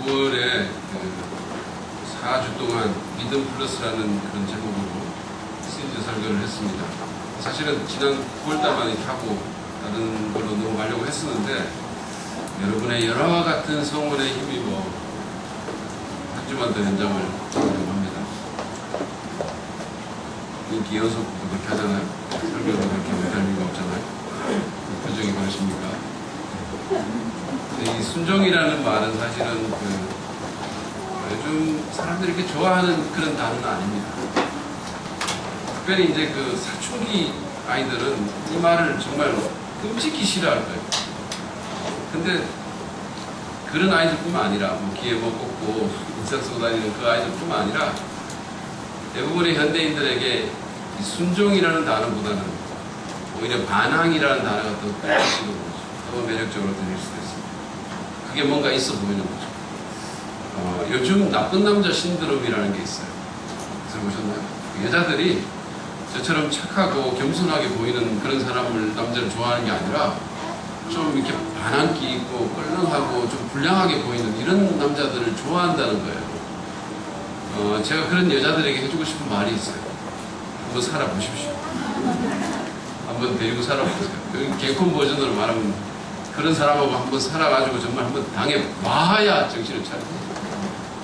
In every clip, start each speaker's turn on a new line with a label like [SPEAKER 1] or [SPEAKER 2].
[SPEAKER 1] 9월에 4주 동안 믿음 플러스라는 그런 제목으로 시리즈 설교를 했습니다. 사실은 지난 9월달만 하고 다른 걸로 넘어가려고 했었는데 여러분의 여러 같은 성원에 힘입어 한 주만 더 연장을 하려고 합니다. 인기 연속도 그렇게 하잖아요. 설교도 그렇게 못할 리가 없잖아요. 표정이 그러십니까? 이 순종이라는 말은 사실은 요즘 사람들이 이렇게 좋아하는 그런 단어는 아닙니다. 특별히 이제 그 사춘기 아이들은 이 말을 정말 끔찍히 싫어할 거예요. 근데 그런 아이들뿐만 아니라 뭐 귀에 뭐 꽂고 인상 쓰고 다니는 그 아이들뿐만 아니라 대부분의 현대인들에게 이 순종이라는 단어보다는 오히려 반항이라는 단어가 더 끌리시고 더 매력적으로 들릴 수도 있습니다. 그게 뭔가 있어 보이는 거죠. 요즘 나쁜 남자 신드롬이라는 게 있어요. 들어보셨나요? 여자들이 저처럼 착하고 겸손하게 보이는 그런 남자를 좋아하는 게 아니라 좀 이렇게 반항기 있고 껄렁하고 좀 불량하게 보이는 이런 남자들을 좋아한다는 거예요. 제가 그런 여자들에게 해주고 싶은 말이 있어요. 한번 살아보십시오. 한번 데리고 살아보세요. 개콘 버전으로 말하면 그런 사람하고 한번 살아가지고 정말 한번 당해봐야 정신을 차리고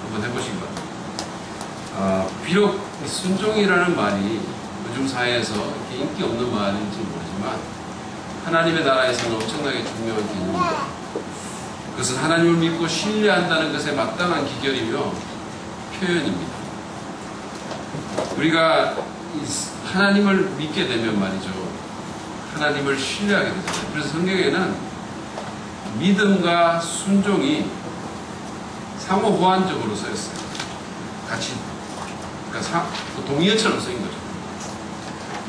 [SPEAKER 1] 한번 해보시기 바랍니다. 비록 순종이라는 말이 요즘 사회에서 이렇게 인기 없는 말인지 모르지만 하나님의 나라에서는 엄청나게 중요한 개념입니다. 그것은 하나님을 믿고 신뢰한다는 것에 마땅한 기결이며 표현입니다. 우리가 하나님을 믿게 되면 말이죠. 하나님을 신뢰하게 되잖아요. 그래서 성경에는 믿음과 순종이 상호 호환적으로 쓰였어요. 같이, 그러니까 동의어처럼 쓰인 거죠.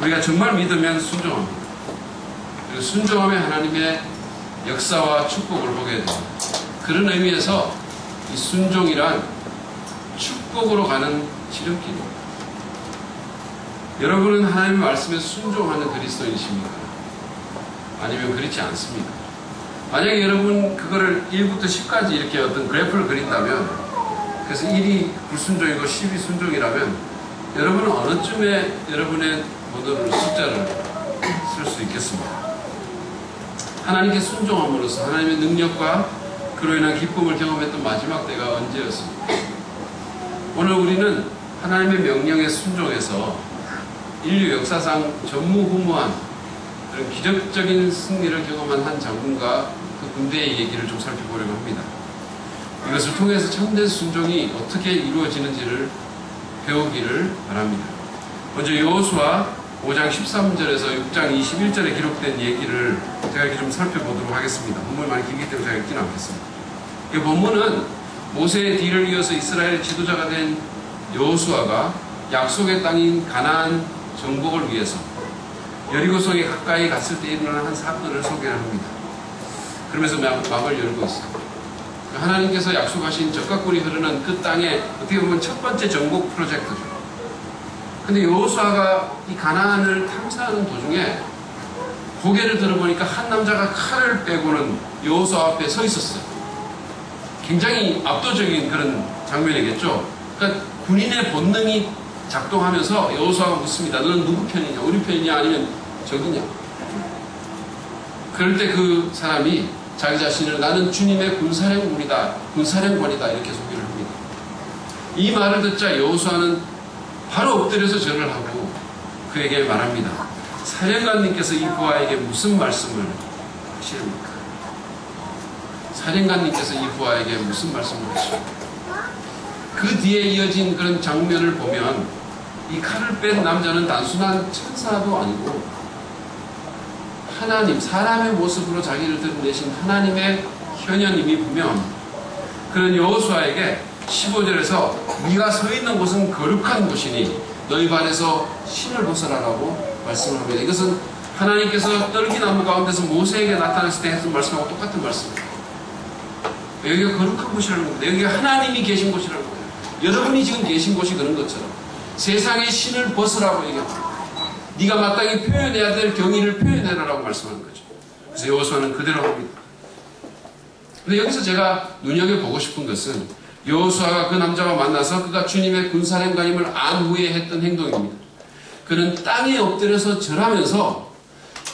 [SPEAKER 1] 우리가 정말 믿으면 순종합니다. 그리고 순종하면 하나님의 역사와 축복을 보게 됩니다. 그런 의미에서 이 순종이란 축복으로 가는 지름길입니다. 여러분은 하나님의 말씀에 순종하는 그리스도인이십니까? 아니면 그렇지 않습니까? 만약에 여러분 그거를 1부터 10까지 이렇게 어떤 그래프를 그린다면, 그래서 1이 불순종이고 10이 순종이라면 여러분은 어느 쯤에 여러분의 모델을 숫자를 쓸 수 있겠습니까? 하나님께 순종함으로써 하나님의 능력과 그로 인한 기쁨을 경험했던 마지막 때가 언제였습니까? 오늘 우리는 하나님의 명령에 순종해서 인류 역사상 전무후무한 그런 기적적인 승리를 경험한 한 장군과 그 군대의 얘기를 좀 살펴보려고 합니다. 이것을 통해서 참된 순종이 어떻게 이루어지는지를 배우기를 바랍니다. 먼저 여호수아 5장 13절에서 6장 21절에 기록된 얘기를 제가 이렇게 좀 살펴보도록 하겠습니다. 본문이 많이 길기 때문에 제가 읽지는 않겠습니다. 이 본문은 모세의 뒤를 이어서 이스라엘 지도자가 된 여호수아가 약속의 땅인 가나안 정복을 위해서 여리고성에 가까이 갔을 때 일어난 한 사건을 소개합니다. 그러면서 막을 열고 있습니다. 하나님께서 약속하신 적각꿀이 흐르는 그 땅에 어떻게 보면 첫 번째 정복 프로젝트죠. 근데 여호수아가 이 가나안을 탐사하는 도중에 고개를 들어보니까 한 남자가 칼을 빼고는 여호수아 앞에 서 있었어요. 굉장히 압도적인 그런 장면이겠죠. 그러니까 군인의 본능이 작동하면서 여호수아가 묻습니다. 너는 누구 편이냐? 우리 편이냐? 아니면 저기냐? 그럴 때 그 사람이 자기 자신을 나는 주님의 군사령관이다 이렇게 소개를 합니다. 이 말을 듣자 여호수아는 바로 엎드려서 절을 하고 그에게 말합니다. 사령관님께서 이 부하에게 무슨 말씀을 하시렵니까? 사령관님께서 이 부하에게 무슨 말씀을 하시렵니까? 그 뒤에 이어진 그런 장면을 보면 이 칼을 뺀 남자는 단순한 천사도 아니고 하나님, 사람의 모습으로 자기를 드러내신 하나님의 현현임이 분명합니다. 그런 여호수아에게 15절에서 네가 서 있는 곳은 거룩한 곳이니 너희 발에서 신을 벗어라라고 말씀을 합니다. 이것은 하나님께서 떨기나무 가운데서 모세에게 나타났을 때 했던 말씀하고 똑같은 말씀입니다. 여기가 거룩한 곳이라는 겁니다. 여기가 하나님이 계신 곳이라는 거예요. 여러분이 지금 계신 곳이 그런 것처럼 세상의 신을 벗으라고 얘기합니다. 네가 마땅히 표현해야 될 경의를 표현해라라고 말씀하는 거죠. 그래서 여호수아는 그대로 합니다. 근데 여기서 제가 눈여겨보고 싶은 것은 여호수아가 그 남자와 만나서 그가 주님의 군사령관임을 안 후에 했던 행동입니다. 그는 땅에 엎드려서 절하면서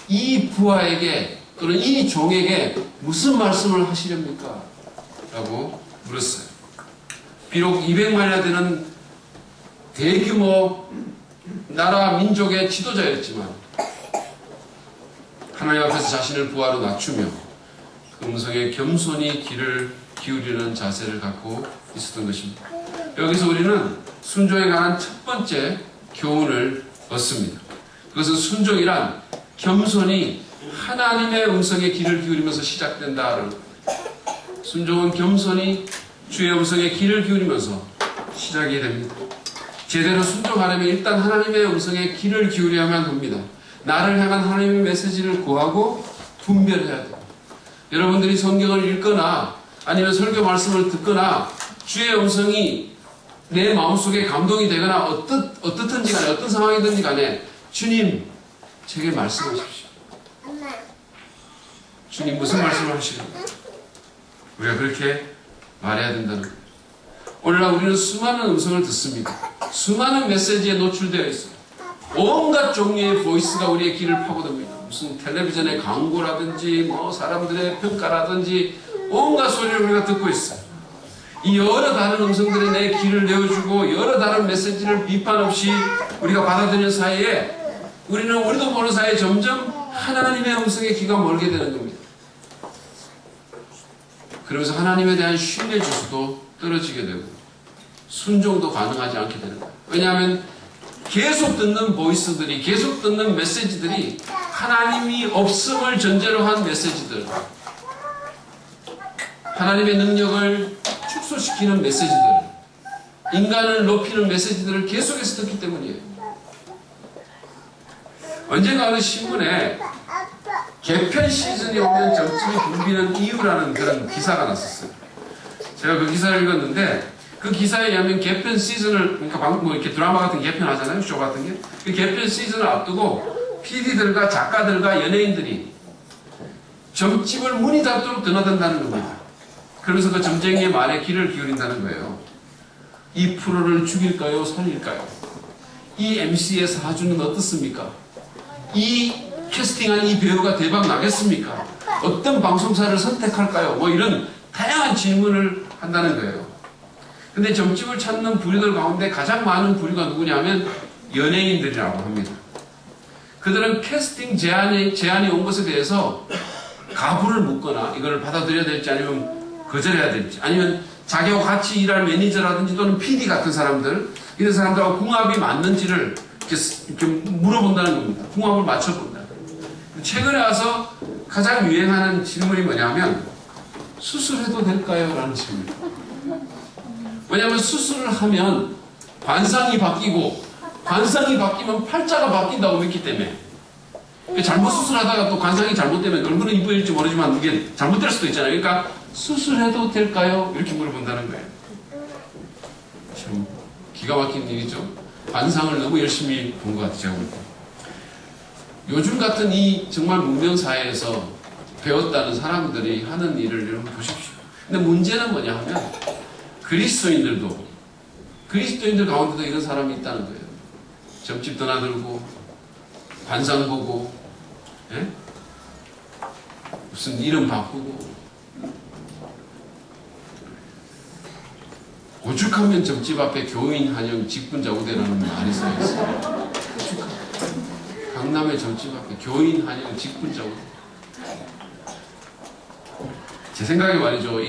[SPEAKER 1] 이 부하에게 또는 이 종에게 무슨 말씀을 하시렵니까? 라고 물었어요. 비록 200만이나 되는 대규모 나라 민족의 지도자였지만 하나님 앞에서 자신을 부하로 낮추며 그 음성에 겸손히 귀를 기울이는 자세를 갖고 있었던 것입니다. 여기서 우리는 순종에 관한 첫 번째 교훈을 얻습니다. 그것은 순종이란 겸손히 하나님의 음성에 귀를 기울이면서 시작된다는 것. 순종은 겸손히 주의 음성에 귀를 기울이면서 시작이 됩니다. 제대로 순종하려면 일단 하나님의 음성에 귀를 기울여야만 합니다. 나를 향한 하나님의 메시지를 구하고 분별해야 돼요. 여러분들이 성경을 읽거나 아니면 설교 말씀을 듣거나 주의 음성이 내 마음속에 감동이 되거나 어떻든지 간에 어떤 상황이든지 간에 주님 제게 말씀하십시오. 주님 무슨 말씀을 하시는가? 우리가 그렇게 말해야 된다는 거예요. 오늘날 우리는 수많은 음성을 듣습니다. 수많은 메시지에 노출되어 있어요. 온갖 종류의 보이스가 우리의 귀를 파고듭니다. 무슨 텔레비전의 광고라든지 사람들의 평가라든지 온갖 소리를 우리가 듣고 있어요. 이 여러 다른 음성들이 내 귀를 내어주고 여러 다른 메시지를 비판 없이 우리가 받아들이는 사이에 우리도 보는 사이에 점점 하나님의 음성에 귀가 멀게 되는 겁니다. 그러면서 하나님에 대한 신뢰 지수도 떨어지게 되고 순종도 가능하지 않게 되는 거예요. 왜냐하면 계속 듣는 보이스들이, 계속 듣는 메시지들이 하나님이 없음을 전제로 한 메시지들, 하나님의 능력을 축소시키는 메시지들, 인간을 높이는 메시지들을 계속해서 듣기 때문이에요. 언젠가 어느 신문에 개편 시즌이 오면 점집이 붐비는 이유라는 그런 기사가 났었어요. 제가 그 기사를 읽었는데 그 기사에 의하면 개편 시즌을, 그러니까 이렇게 드라마 같은 개편 하잖아요, 쇼 같은 게. 그 개편 시즌을 앞두고 PD들과 작가들과 연예인들이 점집을 문이 닫도록 드나든다는 겁니다. 그러면서 그 점쟁이의 말에 귀를 기울인다는 거예요. 이 프로를 죽일까요? 살릴까요? 이 MC의 사주는 어떻습니까? 이 캐스팅한 이 배우가 대박 나겠습니까? 어떤 방송사를 선택할까요? 이런 다양한 질문을 한다는 거예요. 근데 점집을 찾는 부류들 가운데 가장 많은 부류가 누구냐면 연예인들이라고 합니다. 그들은 캐스팅 제안이 온 것에 대해서 가부를 묻거나 이걸 받아들여야 될지 아니면 거절해야 될지, 아니면 자기와 같이 일할 매니저라든지 또는 PD 같은 사람들, 이런 사람들하고 궁합이 맞는지를 이렇게 물어본다는 겁니다. 궁합을 맞춰본다. 최근에 와서 가장 유행하는 질문이 뭐냐면 수술해도 될까요? 라는 질문입니다. 왜냐하면 수술을 하면 관상이 바뀌고 관상이 바뀌면 팔자가 바뀐다고 믿기 때문에, 잘못 수술하다가 또 관상이 잘못되면 얼마나 이뻐질지 모르지만 이게 잘못될 수도 있잖아요. 그러니까 수술해도 될까요? 이렇게 물어본다는 거예요. 참 기가 막힌 일이죠. 관상을 너무 열심히 본 것 같아요, 제가 볼 때. 요즘 같은 이 정말 문명사회에서 배웠다는 사람들이 하는 일을 여러분 보십시오. 근데 문제는 뭐냐 하면 그리스도인들 가운데도 이런 사람이 있다는 거예요. 점집 드나들고 관상 보고, 예? 무슨 이름 바꾸고, 오죽하면 점집 앞에 교인 한영 직분자 우대라는 말이 써있어요. 강남의 점집 앞에 교인 한영 직분자 우대. 제 생각에 말이죠.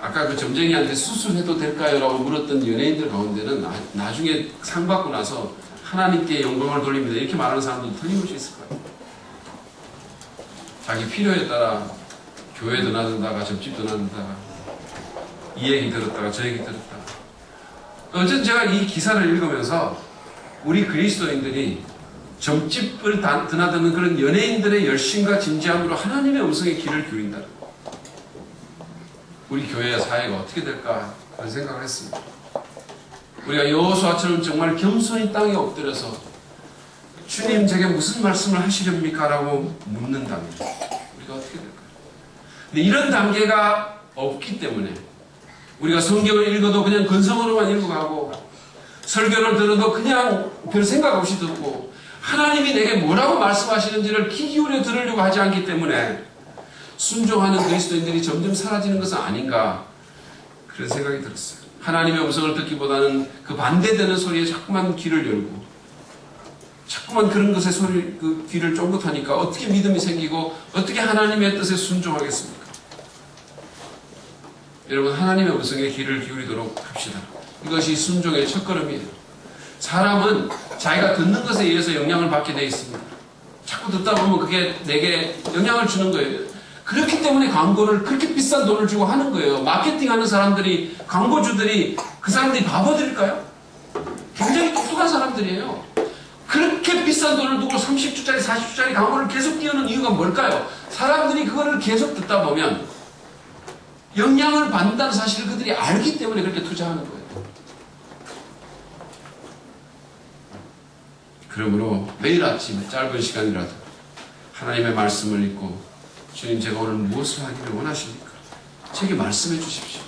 [SPEAKER 1] 아까 그 점쟁이한테 수술해도 될까요? 라고 물었던 연예인들 가운데는 나중에 상 받고 나서 하나님께 영광을 돌립니다. 이렇게 말하는 사람들도 틀림없이 있을 거예요. 자기 필요에 따라 교회 드나든다가 점집 드나든다가 이 얘기 들었다가 저 얘기 들었다가. 어쨌든 제가 이 기사를 읽으면서 우리 그리스도인들이 점집을 드나드는 그런 연예인들의 열심과 진지함으로 하나님의 음성에 귀를 기울인다. 우리 교회의 사회가 어떻게 될까 그런 생각을 했습니다. 우리가 여호수아처럼 정말 겸손히 땅에 엎드려서 주님 제게 무슨 말씀을 하시렵니까? 라고 묻는다면 우리가 어떻게 될까요? 근데 이런 단계가 없기 때문에 우리가 성경을 읽어도 그냥 근성으로만 읽어가고 설교를 들어도 그냥 별 생각 없이 듣고 하나님이 내게 뭐라고 말씀하시는지를 귀 기울여 들으려고 하지 않기 때문에 순종하는 그리스도인들이 점점 사라지는 것은 아닌가 그런 생각이 들었어요. 하나님의 음성을 듣기보다는 그 반대되는 소리에 자꾸만 귀를 열고 자꾸만 그런 것에 그 귀를 쫑긋하니까 어떻게 믿음이 생기고 어떻게 하나님의 뜻에 순종하겠습니까? 여러분, 하나님의 음성에 귀를 기울이도록 합시다. 이것이 순종의 첫걸음이에요. 사람은 자기가 듣는 것에 의해서 영향을 받게 되어 있습니다. 자꾸 듣다 보면 그게 내게 영향을 주는 거예요. 그렇기 때문에 광고를 그렇게 비싼 돈을 주고 하는 거예요. 마케팅하는 사람들이, 광고주들이 그 사람들이 바보들일까요? 굉장히 똑똑한 사람들이에요. 그렇게 비싼 돈을 두고 30주짜리 40주짜리 광고를 계속 띄우는 이유가 뭘까요? 사람들이 그거를 계속 듣다 보면 영향을 받는다는 사실을 그들이 알기 때문에 그렇게 투자하는 거예요. 그러므로 매일 아침에 짧은 시간이라도 하나님의 말씀을 읽고 주님, 제가 오늘 무엇을 하기를 원하십니까? 제게 말씀해 주십시오.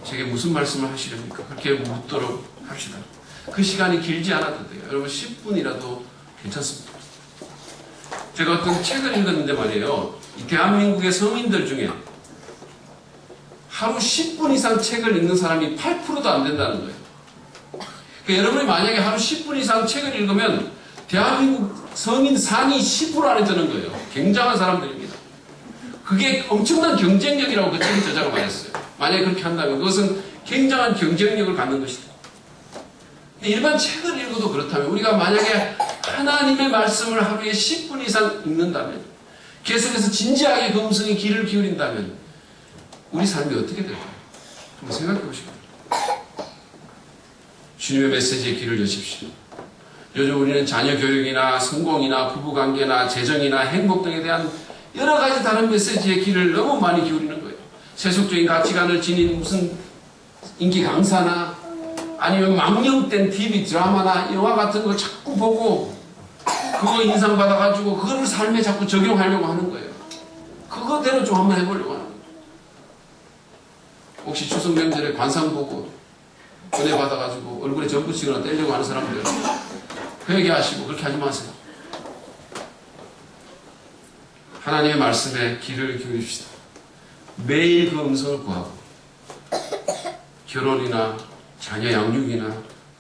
[SPEAKER 1] 제게 무슨 말씀을 하시렵니까? 그렇게 묻도록 합시다. 그 시간이 길지 않아도 돼요. 여러분 10분이라도 괜찮습니다. 제가 어떤 책을 읽었는데 말이에요. 이 대한민국의 성인들 중에 하루 10분 이상 책을 읽는 사람이 8%도 안 된다는 거예요. 그러니까 여러분이 만약에 하루 10분 이상 책을 읽으면 대한민국 성인 상위 10% 안에 드는 거예요. 굉장한 사람들입니다. 그게 엄청난 경쟁력이라고 그 책 저자가 말했어요. 만약에 그렇게 한다면 그것은 굉장한 경쟁력을 갖는 것이다. 일반 책을 읽어도 그렇다면 우리가 만약에 하나님의 말씀을 하루에 10분 이상 읽는다면 계속해서 진지하게 그 음성에 귀를 기울인다면 우리 삶이 어떻게 될까요? 한번 생각해 보시고 주님의 메시지에 귀를 여십시오. 요즘 우리는 자녀 교육이나 성공이나 부부관계나 재정이나 행복 등에 대한 여러 가지 다른 메시지에 귀를 너무 많이 기울이는 거예요. 세속적인 가치관을 지닌 무슨 인기 강사나 아니면 망령된 TV 드라마나 영화 같은 거 자꾸 보고 그거 인상받아가지고 그거를 삶에 자꾸 적용하려고 하는 거예요. 그거대로 좀 한번 해보려고 하는 거예요. 혹시 추석 명절에 관상 보고 은혜 받아가지고 얼굴에 점 붙이거나 떼려고 하는 사람들 회개하시고 그렇게 하지 마세요. 하나님의 말씀에 귀를 기울입시다. 매일 그 음성을 구하고 결혼이나 자녀 양육이나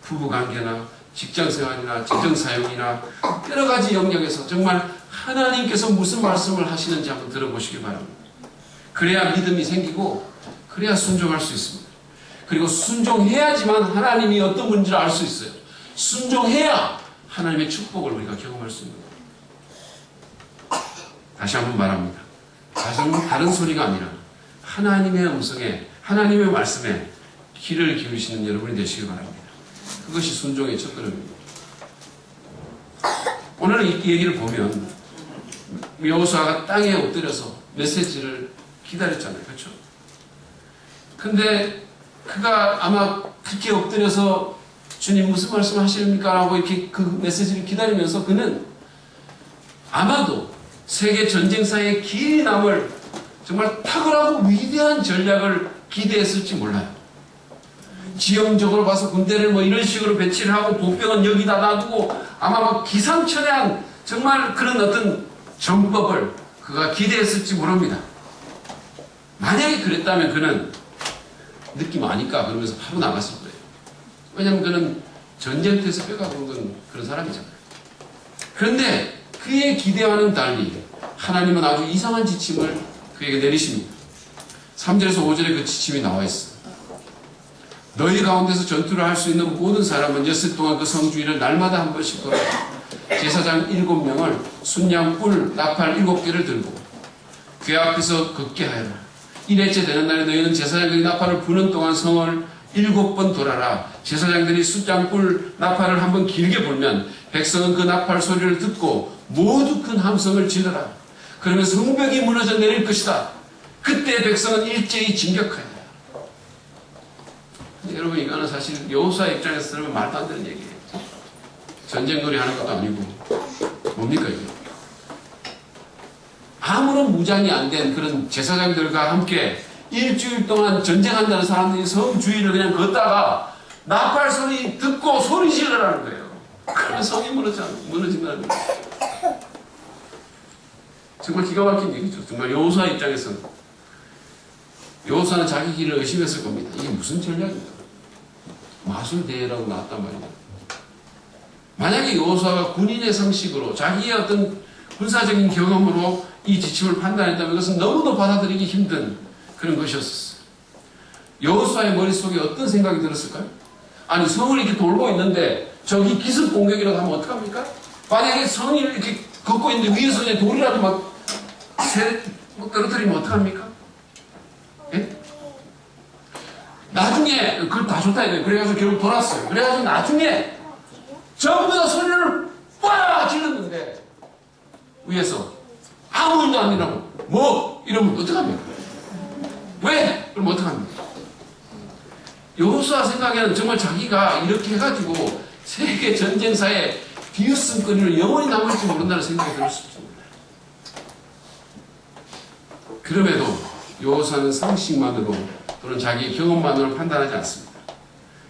[SPEAKER 1] 부부관계나 직장생활이나 재정사용이나 여러 가지 영역에서 정말 하나님께서 무슨 말씀을 하시는지 한번 들어보시기 바랍니다. 그래야 믿음이 생기고 그래야 순종할 수 있습니다. 그리고 순종해야지만 하나님이 어떤 분인지를 알 수 있어요. 순종해야 하나님의 축복을 우리가 경험할 수 있는 거예요. 다시 한번 말합니다. 다른 소리가 아니라 하나님의 음성에, 하나님의 말씀에 귀를 기울이시는 여러분이 되시기 바랍니다. 그것이 순종의 첫걸음입니다. 오늘 이 얘기를 보면 여호수아가 땅에 엎드려서 메시지를 기다렸잖아요. 그렇죠? 근데 그가 아마 그렇게 엎드려서 주님 무슨 말씀 하십니까? 라고 이렇게 그 메시지를 기다리면서 그는 아마도 세계 전쟁사에 길이 남을 정말 탁월하고 위대한 전략을 기대했을지 몰라요. 지형적으로 봐서 군대를 뭐 이런 식으로 배치를 하고 보병은 여기다 놔두고 아마 뭐 기상천외한 정말 그런 어떤 정법을 그가 기대했을지 모릅니다. 만약에 그랬다면 그는 느낌 아니까 그러면서 바로 나갔을 거예요. 왜냐하면 그는 전쟁터에서 뼈가 굵은 그런 사람이잖아요. 그런데 그의 기대와는 달리 하나님은 아주 이상한 지침을 그에게 내리십니다. 3절에서 5절에 그 지침이 나와 있어요. 너희 가운데서 전투를 할 수 있는 모든 사람은 엿새 동안 그 성주일을 날마다 한 번씩 돌아 제사장 7명을 순양 뿔 나팔 7개를 들고 그 앞에서 걷게 하여라. 일회째 되는 날에 너희는 제사장들이 나팔을 부는 동안 성을 7번 돌아라. 제사장들이 숫장 뿔 나팔을 한번 길게 불면 백성은 그 나팔 소리를 듣고 모두 큰 함성을 지르라. 그러면 성벽이 무너져 내릴 것이다. 그때 백성은 일제히 진격하여라. 여러분, 이거는 사실 여호수아 입장에서 들으면 말도 안 되는 얘기예요. 전쟁놀이 하는 것도 아니고 뭡니까 이거? 아무런 무장이 안 된 그런 제사장들과 함께 일주일 동안 전쟁한다는 사람들이 성 주위를 그냥 걷다가 나팔 소리 듣고 소리 지르라는 거예요. 그러면 성이 무너진다는 거예요. 정말 기가 막힌 얘기죠. 정말 여호수아 입장에서는. 여호수아는 자기 길을 의심했을 겁니다. 이게 무슨 전략인가? 마술대회라고 나왔단 말이에요. 만약에 여호수아가 군인의 상식으로 자기의 어떤 군사적인 경험으로 이 지침을 판단했다면 그것은 너무도 받아들이기 힘든 그런 것이었어요. 여호수아의 머릿속에 어떤 생각이 들었을까요? 아니, 성을 이렇게 돌고 있는데 저기 기습 공격이라도 하면 어떡합니까? 만약에 성이 이렇게 걷고 있는데 위에서 그냥 돌이라도 막 떨어뜨리면 어떡합니까? 예? 나중에 그걸 다 좋다 이거예요. 그래가지고 결국 돌았어요. 그래가지고 나중에 전부 다 소리를 빡 질렀는데 위에서 아무 일도 안 일어나고 뭐? 이러면 어떡합니까? 왜? 그럼 어떡합니까? 여호수아 생각에는 정말 자기가 이렇게 해가지고 세계 전쟁사에 비웃음거리로 영원히 남을지 모른다는 생각이 들었습니다. 그럼에도 여호수아는 상식만으로 또는 자기의 경험만으로 판단하지 않습니다.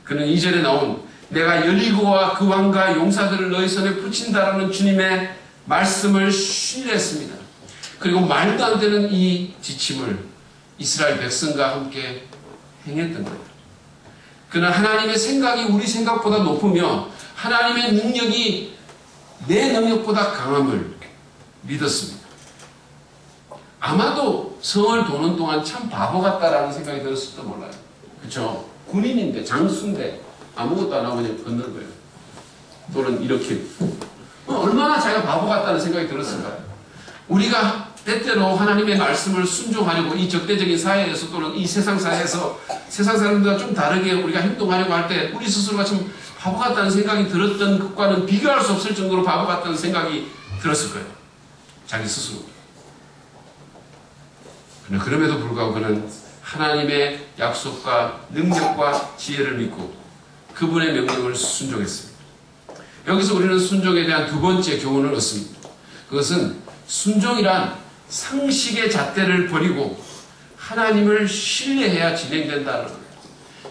[SPEAKER 1] 그는 2절에 나온 내가 여리고와 그 왕과 용사들을 너희 손에 붙인다라는 주님의 말씀을 신뢰했습니다. 그리고 말도 안 되는 이 지침을 이스라엘 백성과 함께 행했던 거예요. 그는 하나님의 생각이 우리 생각보다 높으며 하나님의 능력이 내 능력보다 강함을 믿었습니다. 아마도 성을 도는 동안 참 바보 같다라는 생각이 들었을지도 몰라요. 그렇죠? 군인인데 장수인데 아무것도 안 하고 그냥 걷는 거예요. 또는 이렇게 얼마나 자기가 바보 같다는 생각이 들었을까요? 우리가 때때로 하나님의 말씀을 순종하려고 이 적대적인 사회에서 또는 이 세상 사회에서 세상 사람들과 좀 다르게 우리가 행동하려고 할 때 우리 스스로가 좀 바보 같다는 생각이 들었던 것과는 비교할 수 없을 정도로 바보 같다는 생각이 들었을 거예요. 자기 스스로. 그럼에도 불구하고 그는 하나님의 약속과 능력과 지혜를 믿고 그분의 명령을 순종했습니다. 여기서 우리는 순종에 대한 두 번째 교훈을 얻습니다. 그것은 순종이란 상식의 잣대를 버리고 하나님을 신뢰해야 진행된다는 거예요.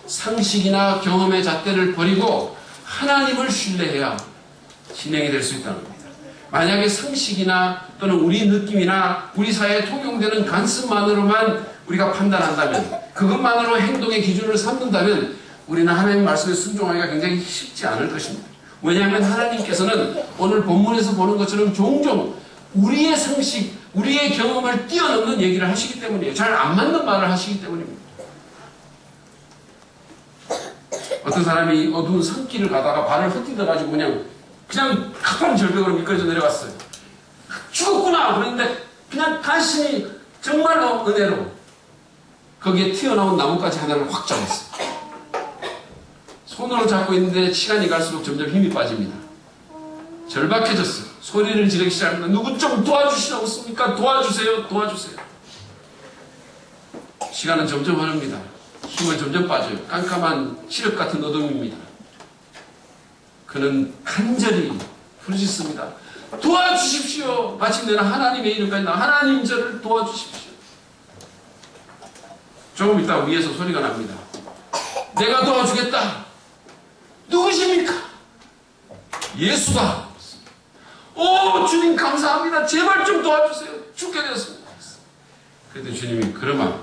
[SPEAKER 1] 상식이나 경험의 잣대를 버리고 하나님을 신뢰해야 진행이 될 수 있다는 겁니다. 만약에 상식이나 또는 우리 느낌이나 우리 사회에 통용되는 관습만으로만 우리가 판단한다면 그것만으로 행동의 기준을 삼는다면 우리는 하나님의 말씀에 순종하기가 굉장히 쉽지 않을 것입니다. 왜냐하면 하나님께서는 오늘 본문에서 보는 것처럼 종종 우리의 상식, 우리의 경험을 뛰어넘는 얘기를 하시기 때문이에요. 잘 안 맞는 말을 하시기 때문입니다. 어떤 사람이 어두운 산길을 가다가 발을 헛디뎌가지고 그냥 가파른 절벽으로 미끄러져 내려갔어요. 죽었구나! 그런데 그냥 간신히 정말로 은혜로 거기에 튀어나온 나뭇가지 하나를 확 잡았어요. 손으로 잡고 있는데 시간이 갈수록 점점 힘이 빠집니다. 절박해졌어요. 소리를 지르기 시작합니다. 누구 좀 도와주시겠습니까? 도와주세요. 도와주세요. 시간은 점점 흐릅니다. 힘은 점점 빠져요. 깜깜한 칠흑 같은 어둠입니다. 그는 간절히 부르짖습니다. 도와주십시오. 마침내는 하나님의 이름까지 나와 하나님 저를 도와주십시오. 조금 있다 위에서 소리가 납니다. 내가 도와주겠다. 누구십니까? 예수다. 오 주님 감사합니다. 제발 좀 도와주세요. 죽게 되었습니다. 그랬더니 주님이 그러면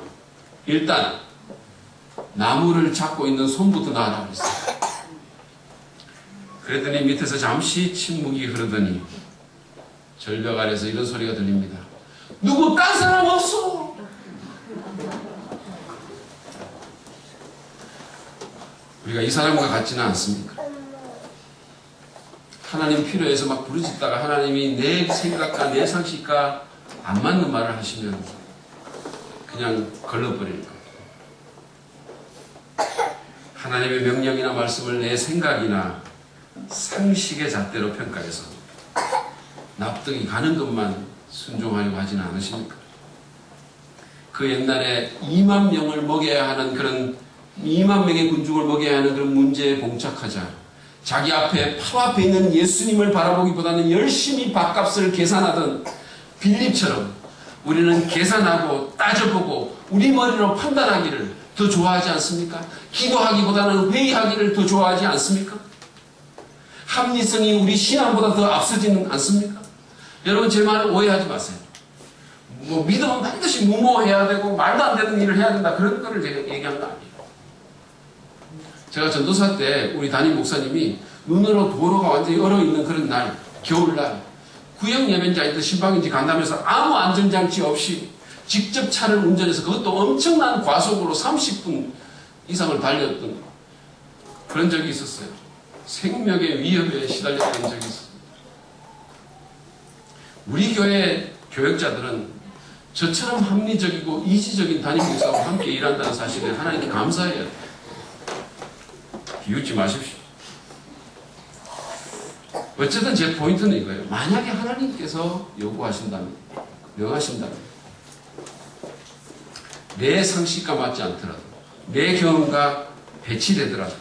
[SPEAKER 1] 일단 나무를 잡고 있는 손부터 놔라 그랬어요. 그랬더니 밑에서 잠시 침묵이 흐르더니 절벽 아래서 이런 소리가 들립니다. 누구 딴 사람 없어? 우리가 이 사람과 같지는 않습니까? 하나님 필요해서 막 부르짖다가 하나님이 내 생각과 내 상식과 안 맞는 말을 하시면 그냥 걸러버리는 거예요. 하나님의 명령이나 말씀을 내 생각이나 상식의 잣대로 평가해서 납득이 가는 것만 순종하려고 하지는 않으십니까? 그 옛날에 2만 명을 먹여야 하는 그런 2만 명의 군중을 먹여야 하는 그런 문제에 봉착하자 자기 앞에 바로 앞에 있는 예수님을 바라보기보다는 열심히 밥값을 계산하던 빌립처럼 우리는 계산하고 따져보고 우리 머리로 판단하기를 더 좋아하지 않습니까? 기도하기보다는 회의하기를 더 좋아하지 않습니까? 합리성이 우리 신앙보다 더 앞서지는 않습니까? 여러분 제 말을 오해하지 마세요. 뭐 믿음은 반드시 무모해야 되고 말도 안 되는 일을 해야 된다 그런 거를 제가 얘기한 거 아니에요. 제가 전도사 때 우리 담임 목사님이 눈으로 도로가 완전히 얼어있는 그런 날, 겨울날 구역 예배인지 신방인지 간다면서 아무 안전장치 없이 직접 차를 운전해서 그것도 엄청난 과속으로 30분 이상을 달렸던 그런 적이 있었어요. 생명의 위협에 시달렸던 적이 있었어요. 우리 교회 교역자들은 저처럼 합리적이고 이지적인 담임 목사와 함께 일한다는 사실에 하나님께 감사해야 돼요. 비웃지 마십시오. 어쨌든 제 포인트는 이거예요. 만약에 하나님께서 요구하신다면, 명하신다면, 내 상식과 맞지 않더라도, 내 경험과 배치되더라도,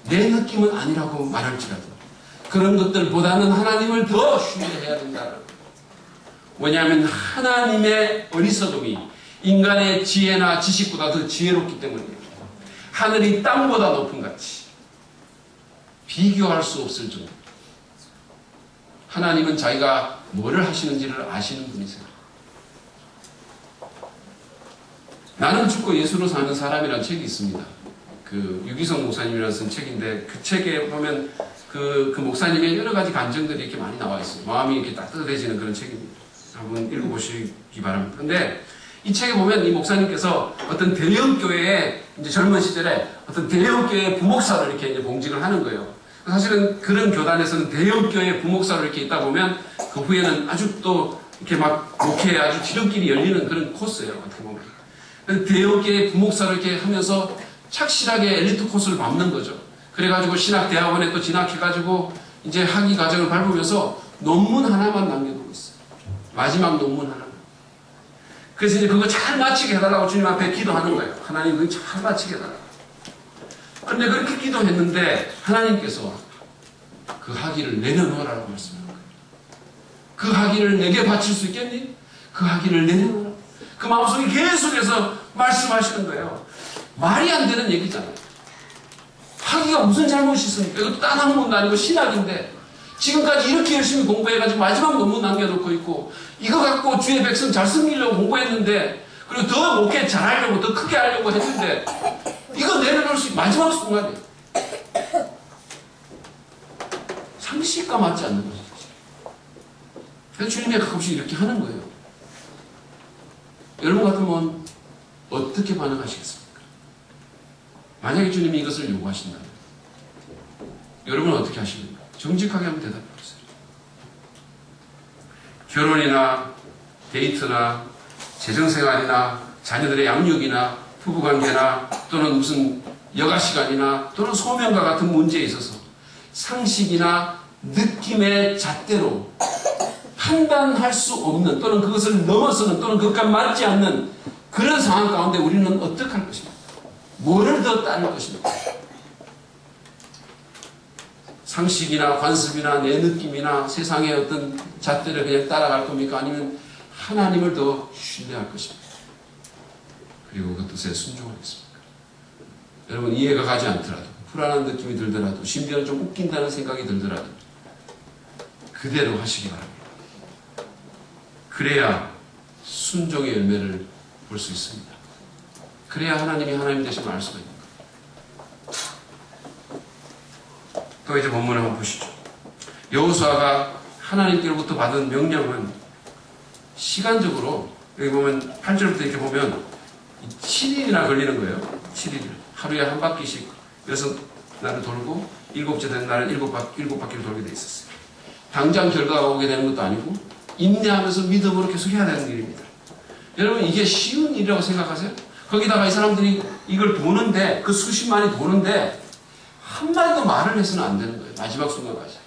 [SPEAKER 1] 내 느낌은 아니라고 말할지라도, 그런 것들보다는 하나님을 더 신뢰해야 된다. 왜냐하면 하나님의 어리석음이 인간의 지혜나 지식보다 더 지혜롭기 때문이에요. 하늘이 땅보다 높은 같이 비교할 수 없을 정도. 하나님은 자기가 뭐를 하시는지를 아시는 분이세요. 나는 죽고 예수로 사는 사람이라는 책이 있습니다. 그 유기성 목사님이라는 쓴 책인데 그 책에 보면 그 목사님의 여러 가지 감정들이 이렇게 많이 나와 있어요. 마음이 이렇게 따뜻해지는 그런 책입니다. 한번 읽어보시기 바랍니다. 근데 이 책에 보면 이 목사님께서 어떤 대형교회에 이제 젊은 시절에 어떤 대형교회 부목사로 이렇게 이제 봉직을 하는 거예요. 사실은 그런 교단에서는 대형교회 부목사로 이렇게 있다 보면 그 후에는 아주 또 이렇게 막 목회에 아주 지름길이 열리는 그런 코스예요. 어떻게 보면. 대형교회 부목사로 이렇게 하면서 착실하게 엘리트 코스를 밟는 거죠. 그래가지고 신학대학원에 또 진학해가지고 이제 학위 과정을 밟으면서 논문 하나만 남겨두고 있어요. 마지막 논문 하나. 그래서 이제 그거 잘 마치게 해달라고 주님 앞에 기도하는 거예요. 하나님 그거 잘 마치게 해달라고. 그런데 그렇게 기도했는데 하나님께서 그 학위를 내려놓으라고 말씀하는 거예요. 그 학위를 내게 바칠 수 있겠니? 그 학위를 내려놓으라. 그 마음속에 계속해서 말씀하시는 거예요. 말이 안 되는 얘기잖아요. 학위가 무슨 잘못이 있습니까? 이것도 딴 학문도 아니고 신학인데 지금까지 이렇게 열심히 공부해가지고 마지막 논문 남겨놓고 있고 이거 갖고 주의 백성 잘 섬기려고 공부했는데 그리고 더 목회 잘하려고 더 크게 하려고 했는데 이거 내려놓을 수 마지막 순간에 상식과 맞지 않는 거죠. 그래서 주님이 가끔씩 이렇게 하는 거예요. 여러분 같으면 어떻게 반응하시겠습니까? 만약에 주님이 이것을 요구하신다면 여러분은 어떻게 하십니까? 정직하게 한번 대답해 보세요. 결혼이나 데이트나 재정생활이나 자녀들의 양육이나 부부관계나 또는 무슨 여가시간이나 또는 소명과 같은 문제에 있어서 상식이나 느낌의 잣대로 판단할 수 없는 또는 그것을 넘어서는 또는 그것과 맞지 않는 그런 상황 가운데 우리는 어떻게 할 것입니까? 뭐를 더 따를 것입니까? 상식이나 관습이나 내 느낌이나 세상의 어떤 잣대를 그냥 따라갈 겁니까? 아니면 하나님을 더 신뢰할 것입니까? 그리고 그 뜻에 순종하겠습니까? 여러분 이해가 가지 않더라도 불안한 느낌이 들더라도 심지어는 좀 웃긴다는 생각이 들더라도 그대로 하시기 바랍니다. 그래야 순종의 열매를 볼 수 있습니다. 그래야 하나님이 하나님 되심을 알 수가 있는 거예요. 또 이제 본문을 한번 보시죠. 여호수아가 하나님께로부터 받은 명령은 시간적으로 여기 보면 8절부터 이렇게 보면 7일이나 걸리는 거예요. 7일. 하루에 한 바퀴씩 6날을 돌고 7째 되는 날은 7바퀴를 돌게 돼 있었어요. 당장 결과가 오게 되는 것도 아니고 인내하면서 믿음으로 계속 해야 되는 일입니다. 여러분 이게 쉬운 일이라고 생각하세요? 거기다가 이 사람들이 이걸 도는데 그 수십만이 도는데 한마디도 말을 해서는 안 되는 거예요. 마지막 순간까지.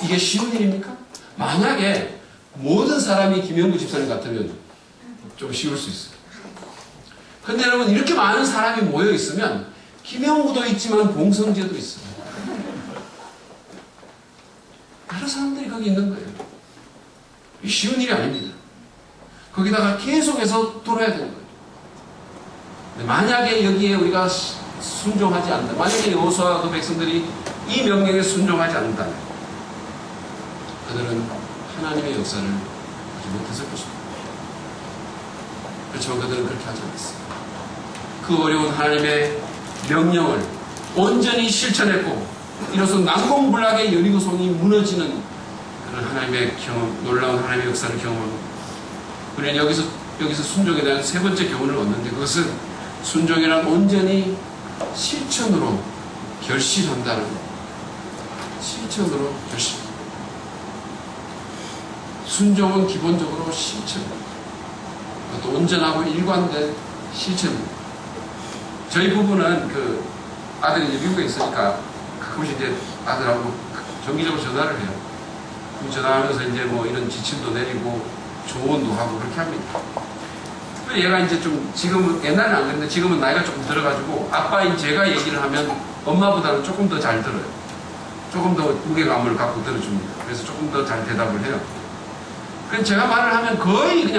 [SPEAKER 1] 이게 쉬운 일입니까? 만약에 모든 사람이 김영구 집사님 같으면 좀 쉬울 수 있어요. 근데 여러분 이렇게 많은 사람이 모여 있으면 김영구도 있지만 봉성재도 있어요. 여러 사람들이 거기 있는 거예요. 쉬운 일이 아닙니다. 거기다가 계속해서 돌아야 되는 거예요. 만약에 여기에 우리가 순종하지 않는다. 만약에 여호수아와 그 백성들이 이 명령에 순종하지 않는다면 그들은 하나님의 역사를 하지 못했을 것입니다. 그렇지만 그들은 그렇게 하지 않았어요. 그 어려운 하나님의 명령을 온전히 실천했고 이로써 난공불락의 여리고성이 무너지는 그런 하나님의 경험, 놀라운 하나님의 역사를 경험합니다. 우리는 여기서 순종에 대한 세 번째 교훈을 얻는데 그것은 순종이란 온전히 실천으로 결실한다는 것. 실천으로 결실. 순종은 기본적으로 실천입니다. 그것도 온전하고 일관된 실천입니다. 저희 부부는 그 아들이 이제 미국에 있으니까 가끔씩 이제 아들하고 정기적으로 전화를 해요. 전화하면서 이제 뭐 이런 지침도 내리고 조언도 하고 그렇게 합니다. 얘가 이제 좀 지금은 옛날에는 안 그랬는데 지금은 나이가 조금 들어가지고 아빠인 제가 얘기를 하면 엄마보다는 조금 더 잘 들어요. 조금 더 무게감을 갖고 들어줍니다. 그래서 조금 더 잘 대답을 해요. 그래서 제가 말을 하면 거의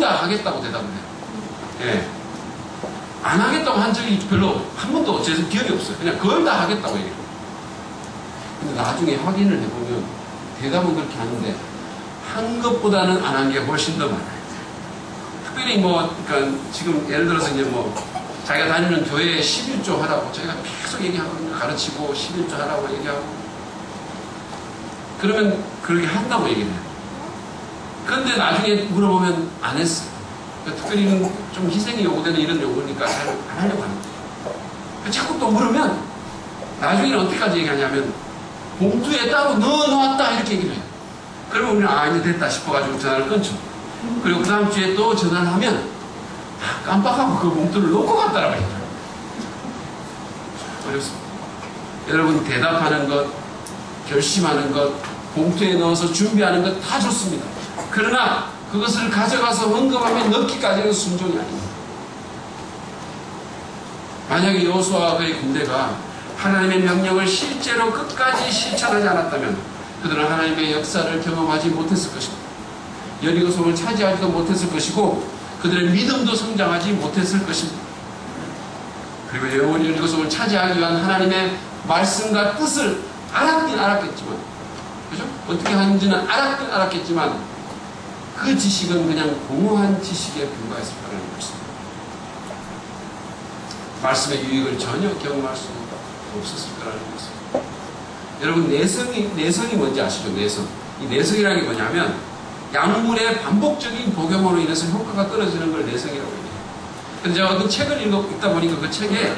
[SPEAKER 1] 다 하겠다고 대답을 해요. 예. 안 하겠다고 한 적이 별로 한 번도 제 기억이 없어요. 그냥 거의 다 하겠다고 얘기해요. 근데 나중에 확인을 해보면 대답은 그렇게 하는데 한 것보다는 안 한 게 훨씬 더 많아요. 특별히 그러니까 지금 예를 들어서 이제 자기가 다니는 교회에 11조 하라고 저희가 계속 얘기하거든요. 가르치고 11조 하라고 얘기하고. 그러면 그렇게 한다고 얘기를 해요. 그런데 나중에 물어보면 안 했어요. 그러니까 특별히 좀 희생이 요구되는 이런 요구니까 잘 안 하려고 하는 거예요. 자꾸 또 물으면 나중에는 어떻게까지 얘기하냐면 봉투에 따로 넣어놓았다 이렇게 얘기를 해요. 그러면 우리는 이제 됐다 싶어가지고 전화를 끊죠. 그리고 그 다음 주에 또 전화를 하면 깜빡하고 그 봉투를 놓고 갔다라고 해요. 어렵습니다. 여러분 대답하는 것, 결심하는 것, 봉투에 넣어서 준비하는 것 다 좋습니다. 그러나 그것을 가져가서 헌금하며 넣기까지는 순종이 아닙니다. 만약에 여호수아와 그의 군대가 하나님의 명령을 실제로 끝까지 실천하지 않았다면 그들은 하나님의 역사를 경험하지 못했을 것입니다. 여리고성을 차지하지도 못했을 것이고 그들의 믿음도 성장하지 못했을 것입니다. 그리고 여리고성을 차지하기 위한 하나님의 말씀과 뜻을 알았긴 알았겠지만, 그죠? 어떻게 하는지는 알았긴 알았겠지만 그 지식은 그냥 공허한 지식에 불과했을 거라는 것입니다. 말씀의 유익을 전혀 경험할 수 없었을 거라는 것입니다. 여러분 내성이 뭔지 아시죠? 내성. 이 내성이라는 게 뭐냐면 약물의 반복적인 복용으로 인해서 효과가 떨어지는 걸 내성이라고 해요. 근데 제가 어떤 책을 읽다 보니까 그 책에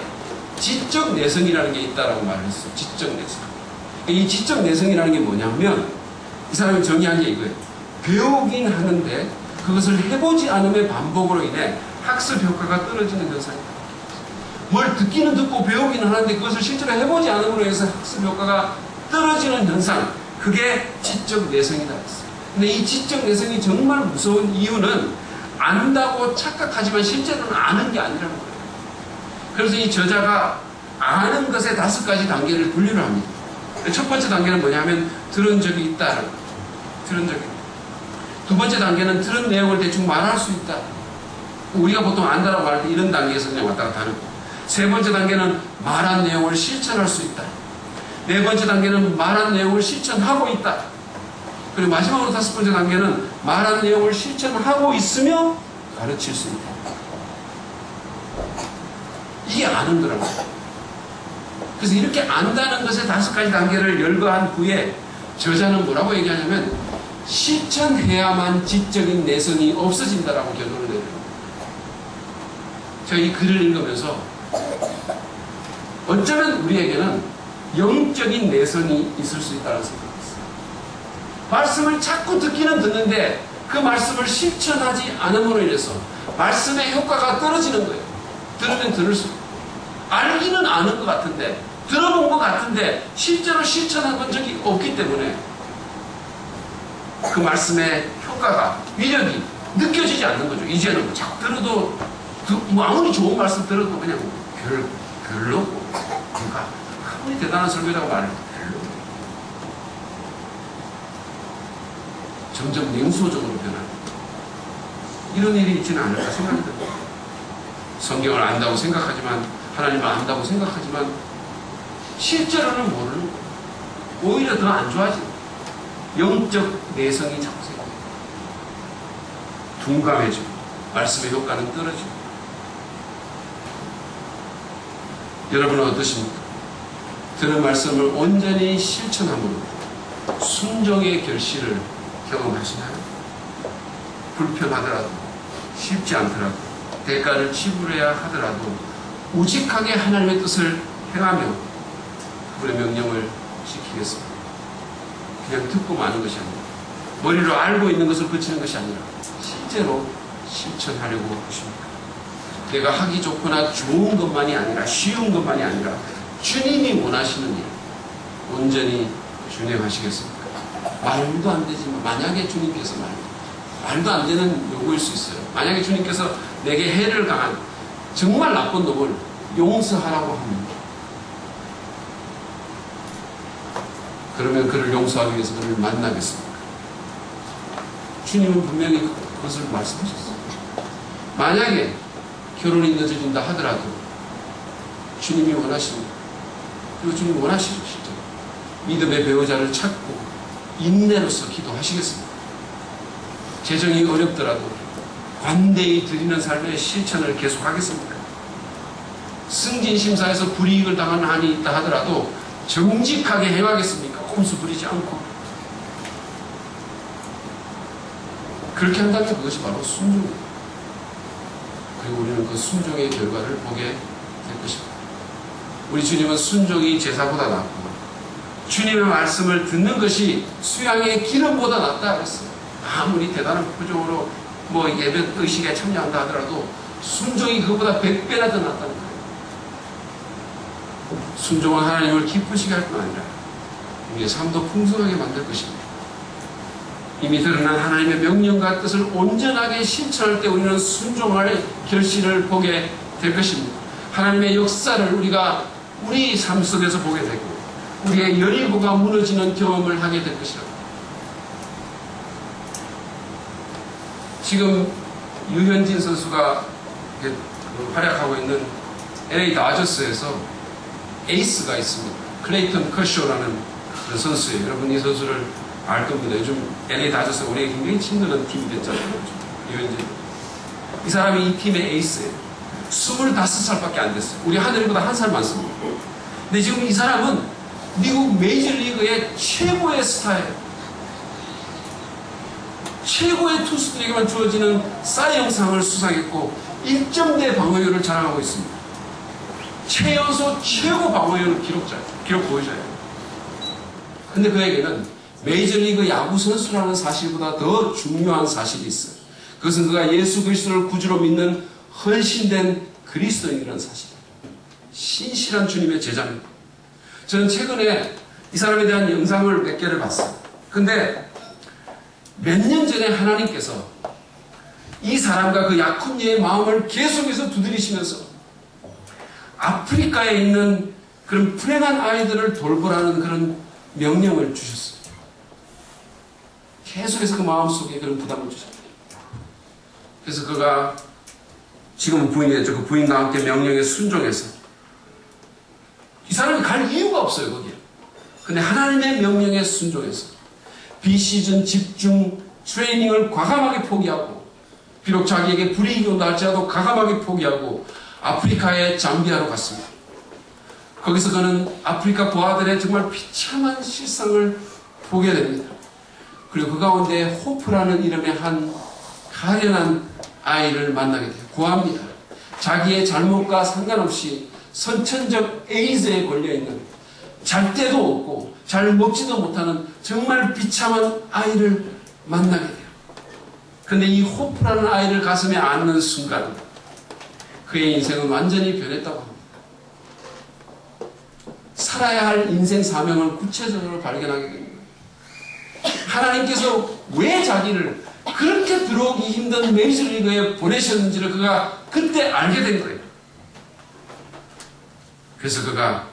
[SPEAKER 1] 지적 내성이라는 게 있다라고 말을 했어요. 지적 내성. 이 지적 내성이라는 게 뭐냐면 이 사람이 정의한 게 이거예요. 배우긴 하는데 그것을 해보지 않음의 반복으로 인해 학습 효과가 떨어지는 현상이다. 뭘 듣기는 듣고 배우기는 하는데 그것을 실제로 해보지 않음으로 해서 학습 효과가 떨어지는 현상, 그게 지적 내성이다 했어요. 근데 이 지적 내성이 정말 무서운 이유는 안다고 착각하지만 실제로는 아는 게 아니라는 거예요. 그래서 이 저자가 아는 것의 5가지 단계를 분류를 합니다. 첫 번째 단계는 뭐냐면 들은 적이 있다는 거예요. 들은 적이 있다. 두 번째 단계는 들은 내용을 대충 말할 수 있다. 우리가 보통 안다라고 할 때 이런 단계에서 그냥 왔다 갔다 하는 거예요. 세 번째 단계는 말한 내용을 실천할 수 있다. 네 번째 단계는 말한 내용을 실천하고 있다. 그리고 마지막으로 5번째 단계는 말한 내용을 실천하고 있으며 가르칠 수 있다. 이게 아는 거라고. 그래서 이렇게 안다는 것의 5가지 단계를 열거한 후에 저자는 뭐라고 얘기하냐면 실천해야만 지적인 내성이 없어진다라고 결론을 내려요. 제가 이 글을 읽으면서 어쩌면 우리에게는 영적인 내성이 있을 수 있다는 생각이 있어요. 말씀을 자꾸 듣기는 듣는데 그 말씀을 실천하지 않음으로 인해서 말씀의 효과가 떨어지는 거예요. 들으면 들을수록. 알기는 아는 것 같은데 들어본 것 같은데 실제로 실천한 본 적이 없기 때문에 그 말씀의 효과가, 위력이 느껴지지 않는 거죠. 이제는 자꾸 들어도 아무리 좋은 말씀 들어도 그냥 별로고, 그러니까 아무리 대단한 설교라고 말해도 별로고 점점 냉소적으로 변합니다. 이런 일이 있지는 않을까 생각이 듭니다. 성경을 안다고 생각하지만, 하나님을 안다고 생각하지만 실제로는 모르는 거예요. 오히려 더 안 좋아지는 거예요. 영적 내성이 자꾸 생겨요. 둔감해지고 말씀의 효과는 떨어지고. 여러분은 어떠십니까? 들은 말씀을 온전히 실천함으로 순종의 결실을 경험하시나요? 불편하더라도, 쉽지 않더라도, 대가를 지불해야 하더라도 우직하게 하나님의 뜻을 행하며 그분의 명령을 지키겠습니다. 그냥 듣고 마는 것이 아니라, 머리로 알고 있는 것을 그치는 것이 아니라 실제로 실천하려고 하십니까? 내가 하기 좋거나 좋은 것만이 아니라, 쉬운 것만이 아니라 주님이 원하시는 일 온전히 준행하시겠습니까? 말도 안 되지만, 만약에 주님께서 말도 안 되는 요구일 수 있어요. 만약에 주님께서 내게 해를 당한 정말 나쁜 놈을 용서하라고 합니다. 그러면 그를 용서하기 위해서 그를 만나겠습니까? 주님은 분명히 그것을 말씀하셨어요. 만약에 결혼이 늦어진다 하더라도 주님이 원하십니다. 그리고 주님이 원하시죠. 실제로 믿음의 배우자를 찾고 인내로서 기도하시겠습니다. 재정이 어렵더라도 관대히 드리는 삶의 실천을 계속하겠습니까? 승진심사에서 불이익을 당한 한이 있다 하더라도 정직하게 행하겠습니까? 꼼수 부리지 않고. 그렇게 한다면 그것이 바로 순종입니다. 그리고 우리는 그 순종의 결과를 보게 될 것입니다. 우리 주님은 순종이 제사보다 낫고 주님의 말씀을 듣는 것이 수양의 기름보다 낫다 그랬어요. 아무리 대단한 표정으로 예배 의식에 참여한다 하더라도 순종이 그것보다 100배나 더 낫다는 거예요. 순종은 하나님을 기쁘시게 할 뿐 아니라 우리의 삶도 풍성하게 만들 것입니다. 이미 드러난 하나님의 명령과 뜻을 온전하게 실천할 때 우리는 순종할 결실을 보게 될 것입니다. 하나님의 역사를 우리가 우리 삶 속에서 보게 되고 우리의 여리고가 무너지는 경험을 하게 될 것이라고. 지금 유현진 선수가 활약하고 있는 LA 다저스에서 에이스가 있습니다. 클레이턴 커쇼라는 선수예요. 여러분 이 선수를 알 겁니다. 요즘 LA 다저스가 우리에게 굉장히 친근한 팀이 됐잖아요. 유현진. 이 사람이 이 팀의 에이스예요. 25살밖에 안 됐어요. 우리 하늘이보다 한 살 많습니다. 근데 지금 이 사람은 미국 메이저리그의 최고의 스타예요. 최고의 투수들에게만 주어지는 사이영상을 수상했고 1점대 방어율을 자랑하고 있습니다. 최연소 최고 방어율 기록 보유자예요. 근데 그에게는 메이저리그 야구 선수라는 사실보다 더 중요한 사실이 있어요. 그것은 그가 예수 그리스도를 구주로 믿는 헌신된 그리스도인이라는 사실이에요. 신실한 주님의 제자입니다. 저는 최근에 이 사람에 대한 영상을 몇 개를 봤어요. 근데 몇 년 전에 하나님께서 이 사람과 그 약혼녀의 마음을 계속해서 두드리시면서 아프리카에 있는 그런 불행한 아이들을 돌보라는 그런 명령을 주셨어요. 계속해서 그 마음속에 그런 부담을 주셨어요. 그래서 그가 지금은 부인이 됐죠. 그 부인과 함께 명령에 순종해서 이 사람이 갈 이유가 없어요. 거기에. 근데 하나님의 명령에 순종해서 비시즌 집중 트레이닝을 과감하게 포기하고 비록 자기에게 불이익이 온다 할지라도 과감하게 포기하고 아프리카의 잠비아로 갔습니다. 거기서 그는 아프리카 부하들의 정말 비참한 실상을 보게 됩니다. 그리고 그 가운데 호프라는 이름의 한 가련한 아이를 만나게 돼요. 구합니다. 자기의 잘못과 상관없이 선천적 에이즈에 걸려있는 잘 데도 없고 잘 먹지도 못하는 정말 비참한 아이를 만나게 돼요. 근데 이 호프라는 아이를 가슴에 안는 순간 그의 인생은 완전히 변했다고 합니다. 살아야 할 인생 사명을 구체적으로 발견하게 됩니다. 하나님께서 왜 자기를 그렇게 들어오기 힘든 메이저리그에 보내셨는지를 그가 그때 알게 된 거예요. 그래서 그가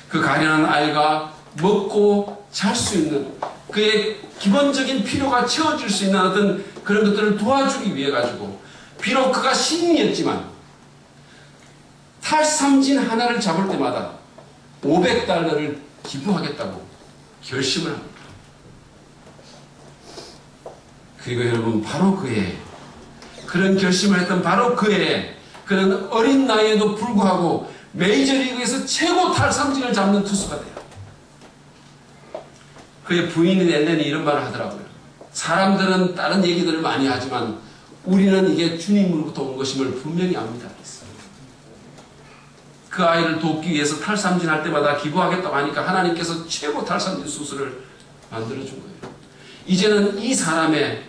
[SPEAKER 1] 그 가련한 아이가 먹고 잘 수 있는 그의 기본적인 필요가 채워질 수 있는 어떤 그런 것들을 도와주기 위해 가지고 비록 그가 신인이었지만 탈삼진 하나를 잡을 때마다 $500를 기부하겠다고 결심을 합니다. 그리고 여러분 바로 그의 그런 결심을 했던 바로 그의 그는 어린 나이에도 불구하고 메이저리그에서 최고 탈삼진을 잡는 투수가 돼요. 그의 부인인 엘렌이 이런 말을 하더라고요. 사람들은 다른 얘기들을 많이 하지만 우리는 이게 주님으로부터 온 것임을 분명히 압니다. 그 아이를 돕기 위해서 탈삼진할 때마다 기부하겠다고 하니까 하나님께서 최고 탈삼진 수술을 만들어준 거예요. 이제는 이 사람의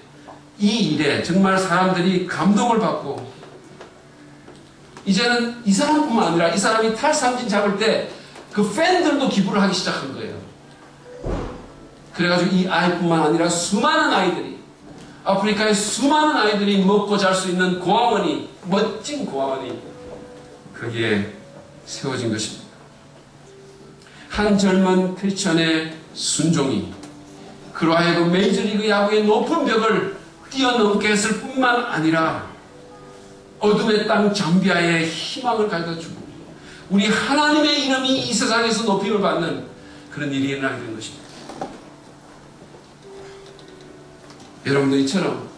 [SPEAKER 1] 이 일에 정말 사람들이 감동을 받고 이제는 이 사람뿐만 아니라 이 사람이 탈삼진 잡을 때 그 팬들도 기부를 하기 시작한 거예요. 그래가지고 이 아이뿐만 아니라 수많은 아이들이 아프리카의 수많은 아이들이 먹고 잘 수 있는 고아원이 멋진 고아원이 거기에 세워진 것입니다. 한 젊은 크리스천의 순종이 그로 하여금 메이저리그 야구의 높은 벽을 뛰어넘게 했을 뿐만 아니라 어둠의 땅 잠비아에 희망을 가져주고 우리 하나님의 이름이 이 세상에서 높임을 받는 그런 일이 일어나게 된 것입니다. 여러분도 이처럼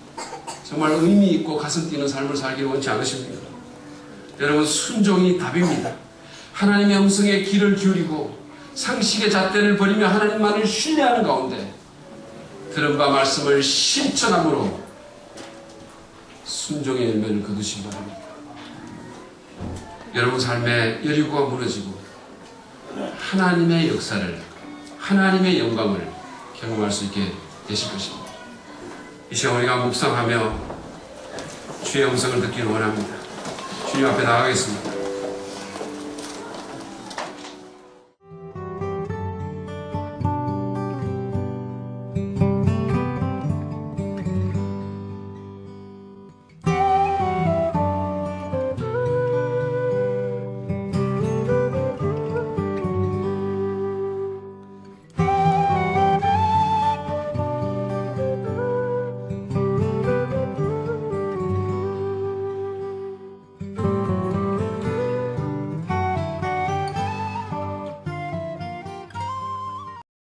[SPEAKER 1] 정말 의미 있고 가슴 뛰는 삶을 살기를 원치 않으십니까? 여러분 순종이 답입니다. 하나님의 음성에 귀를 기울이고 상식의 잣대를 버리며 하나님만을 신뢰하는 가운데 들은 바 말씀을 실천함으로 순종의 열매를 거두시기 바랍니다. 여러분 삶의 여리고가 무너지고 하나님의 역사를 하나님의 영광을 경험할 수 있게 되실 것입니다. 이 시간 우리가 묵상하며 주의 음성을 듣기를 원합니다. 주님 앞에 나가겠습니다.